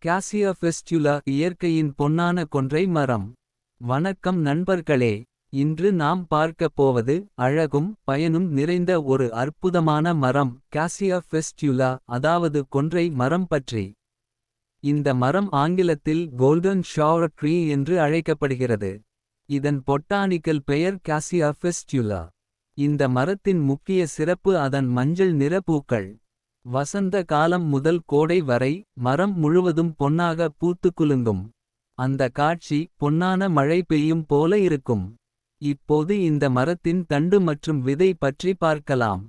காசியா fistula இயற்கையின் பொன்னான கொன்றை மரம். வணக்கம் நண்பர்களே, இன்று நாம் பார்க்கப் போவது அழகும் பயனும் நிறைந்த ஒரு அற்புதமான மரம் காசியா ஃபெஸ்டுலா, அதாவது கொன்றை மரம் பற்றி. இந்த மரம் ஆங்கிலத்தில் கோல்டன் ஷவர் ட்ரீ என்று அழைக்கப்படுகிறது. இதன் பொட்டானிக்கல் பெயர் காசியா ஃபெஸ்டுலா. இந்த மரத்தின் முக்கிய சிறப்பு அதன் மஞ்சள் நிற பூக்கள். வசந்த காலம் முதல் கோடை வரை மரம் முழுவதும் பொன்னாக பூத்துக் குலுங்கும். அந்த காட்சி பொன்னான மழை பெய்யும் போல இருக்கும். இப்போது இந்த மரத்தின் தண்டு மற்றும் விதை பற்றி பார்க்கலாம்.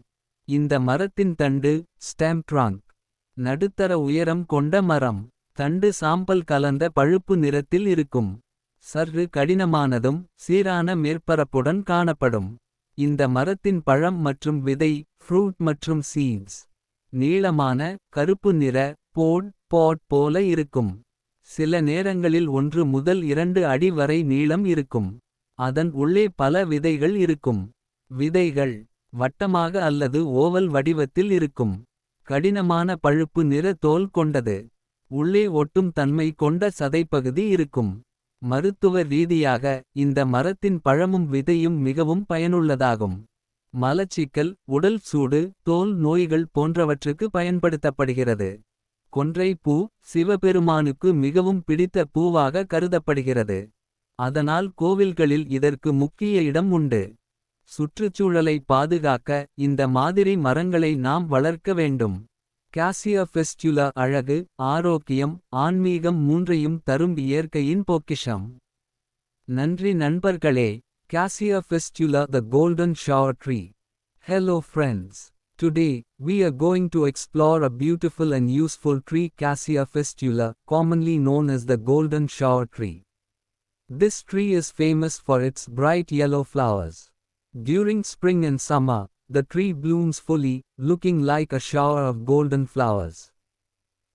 இந்த மரத்தின் தண்டு ஸ்டெம் ட்ரங்க். நடுத்தர உயரம் கொண்ட மரம். தண்டு சாம்பல் கலந்த பழுப்பு நிறத்தில் இருக்கும். சற்று கடினமானதும் சீரான மேற்பரப்புடன் காணப்படும். இந்த மரத்தின் பழம் மற்றும் விதை ஃப்ரூட் மற்றும் சீட்ஸ் நீளமான கருப்பு நிற பாட் போல இருக்கும். சில நேரங்களில் 1 முதல் 2 அடி வரை நீளம் இருக்கும். அதன் உள்ளே பல விதைகள் இருக்கும். விதைகள் வட்டமாக அல்லது ஓவல் வடிவத்தில் இருக்கும். கடினமான பழுப்பு நிற தோல் கொண்டது. உள்ளே ஒட்டும் தன்மை கொண்ட சதைப்பகுதி இருக்கும். மருத்துவ ரீதியாக இந்த மரத்தின் பழமும் விதையும் மிகவும் பயனுள்ளதாகும். மலச்சிக்கல், உடல் சூடு, தோல் நோய்கள் போன்றவற்றுக்கு பயன்படுத்தப்படுகிறது. கொன்றை பூ சிவபெருமானுக்கு மிகவும் பிடித்த பூவாக கருதப்படுகிறது. அதனால் கோவில்களில் இதற்கு முக்கிய இடம் உண்டு. சுற்றுச்சூழலை பாதுகாக்க இந்த மாதிரி மரங்களை நாம் வளர்க்க வேண்டும். காசியா ஃபெஸ்டுலா அழகு, ஆரோக்கியம், ஆன்மீகம் மூன்றையும் தரும் இயற்கையின் பொக்கிஷம். நன்றி நண்பர்களே. Cassia Fistula, the golden shower tree. Hello friends. Today, we are going to explore a beautiful and useful tree Cassia Fistula, commonly known as the golden shower tree. This tree is famous for its bright yellow flowers. During spring and summer, the tree blooms fully, looking like a shower of golden flowers.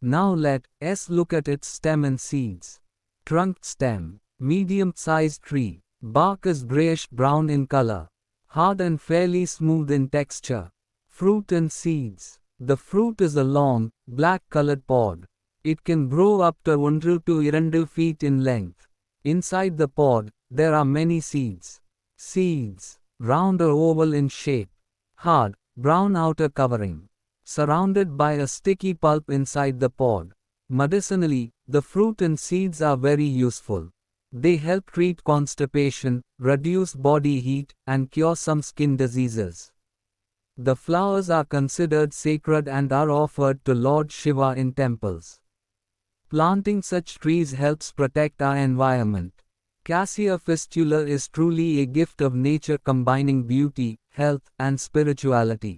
Now let us look at its stem and seeds. Trunk stem, medium-sized tree. Bark is grayish-brown in color. Hard and fairly smooth in texture. Fruit and seeds. The fruit is a long, black-colored pod. It can grow up to 1 to 2 feet in length. Inside the pod, there are many seeds. Seeds, round or oval in shape. Hard, brown outer covering. Surrounded by a sticky pulp inside the pod. Medicinally, the fruit and seeds are very useful. They help treat constipation, reduce body heat, and cure some skin diseases. The flowers are considered sacred and are offered to Lord Shiva in temples. Planting such trees helps protect our environment. Cassia Fistula is truly a gift of nature combining beauty, health, and spirituality.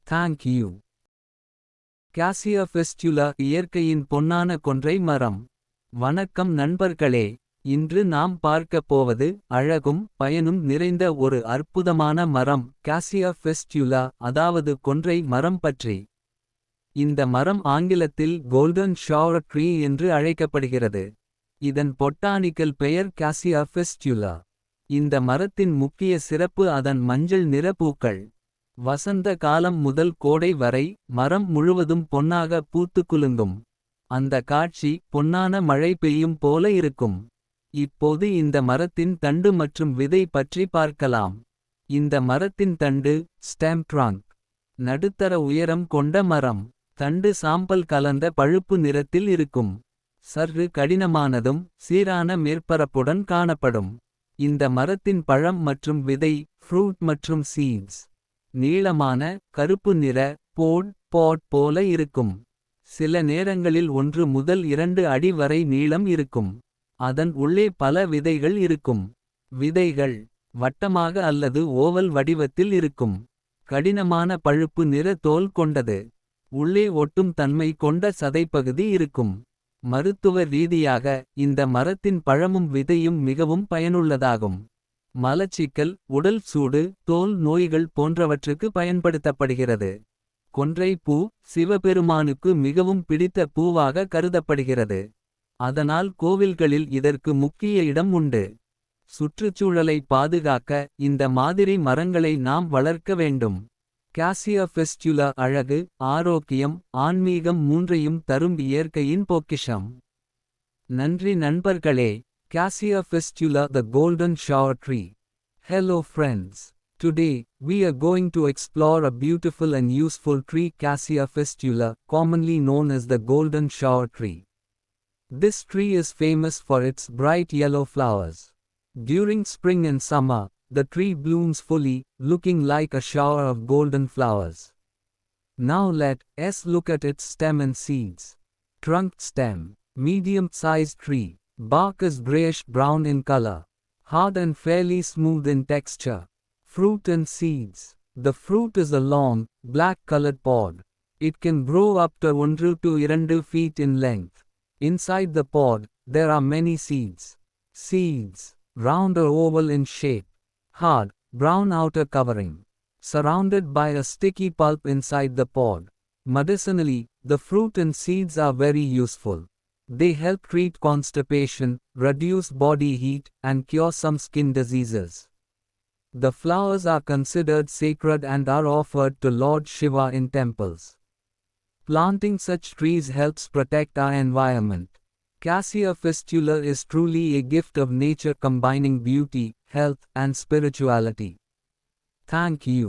Thank you. Cassia Fistula இயற்கையின் பொன்னான கொன்றை மரம். வணக்கம் நண்பர்களே. இன்று நாம் பார்க்கப் போவது அழகும் பயனும் நிறைந்த ஒரு அற்புதமான மரம் காசியா ஃபெஸ்டுலா, அதாவது கொன்றை மரம் பற்றி. இந்த மரம் ஆங்கிலத்தில் கோல்டன் ஷவர் ட்ரீ என்று அழைக்கப்படுகிறது. இதன் பொட்டானிக்கல் பெயர் காசியா ஃபெஸ்டுலா. இந்த மரத்தின் முக்கிய சிறப்பு அதன் மஞ்சள் நிற பூக்கள். வசந்த காலம் முதல் கோடை வரை மரம் முழுவதும் பொன்னாக பூத்துக் குலுங்கும். அந்த காட்சி பொன்னான மழை பெய்யும் போல இருக்கும். இப்போது இந்த மரத்தின் தண்டு மற்றும் விதை பற்றி பார்க்கலாம். இந்த மரத்தின் தண்டு ஸ்டெம் ட்ரங்க். நடுத்தர உயரம் கொண்ட மரம். தண்டு சாம்பல் கலந்த பழுப்பு நிறத்தில் இருக்கும். சற்று கடினமானதும் சீரான மேற்பரப்புடன் காணப்படும். இந்த மரத்தின் பழம் மற்றும் விதை ஃப்ரூட் மற்றும் சீட்ஸ் நீளமான கருப்பு நிற பாட் போல இருக்கும். சில நேரங்களில் 1 முதல் 2 அடி வரை நீளம் இருக்கும். அதன் உள்ளே பல விதைகள் இருக்கும். விதைகள் வட்டமாக அல்லது ஓவல் வடிவத்தில் இருக்கும். கடினமான பழுப்பு நிற தோல் கொண்டது. உள்ளே ஒட்டும் தன்மை கொண்ட சதைப்பகுதி இருக்கும். மருத்துவ ரீதியாக இந்த மரத்தின் பழமும் விதையும் மிகவும் பயனுள்ளதாகும். மலச்சிக்கல், உடல் சூடு, தோல் நோய்கள் போன்றவற்றுக்கு பயன்படுத்தப்படுகிறது. கொன்றை பூ சிவபெருமானுக்கு மிகவும் பிடித்த பூவாக கருதப்படுகிறது. அதனால் கோவில்களில் இதற்கு முக்கிய இடம் உண்டு. சுற்றுச்சூழலை பாதுகாக்க இந்த மாதிரி மரங்களை நாம் வளர்க்க வேண்டும். Cassia fistula அழகு, ஆரோக்கியம், ஆன்மீகம் மூன்றையும் தரும் இயற்கையின் பொக்கிஷம். நன்றி நண்பர்களே. Cassia fistula, the golden shower tree. Hello friends. Today, we are going to explore a beautiful and useful tree, Cassia fistula, commonly known as the golden shower tree. This tree is famous for its bright yellow flowers. During spring and summer, the tree blooms fully, looking like a shower of golden flowers. Now let us look at its stem and seeds. Trunk stem, medium-sized tree. Bark is grayish-brown in color. Hard and fairly smooth in texture. Fruit and seeds. The fruit is a long, black-colored pod. It can grow up to 1 to 2 feet in length. Inside the pod, there are many seeds. Seeds, round or oval in shape. Hard, brown outer covering. Surrounded by a sticky pulp inside the pod. Medicinally, the fruit and seeds are very useful. They help treat constipation, reduce body heat, and cure some skin diseases. The flowers are considered sacred and are offered to Lord Shiva in temples. Planting such trees helps protect our environment. Cassia fistula is truly a gift of nature, combining beauty, health, and spirituality. Thank you.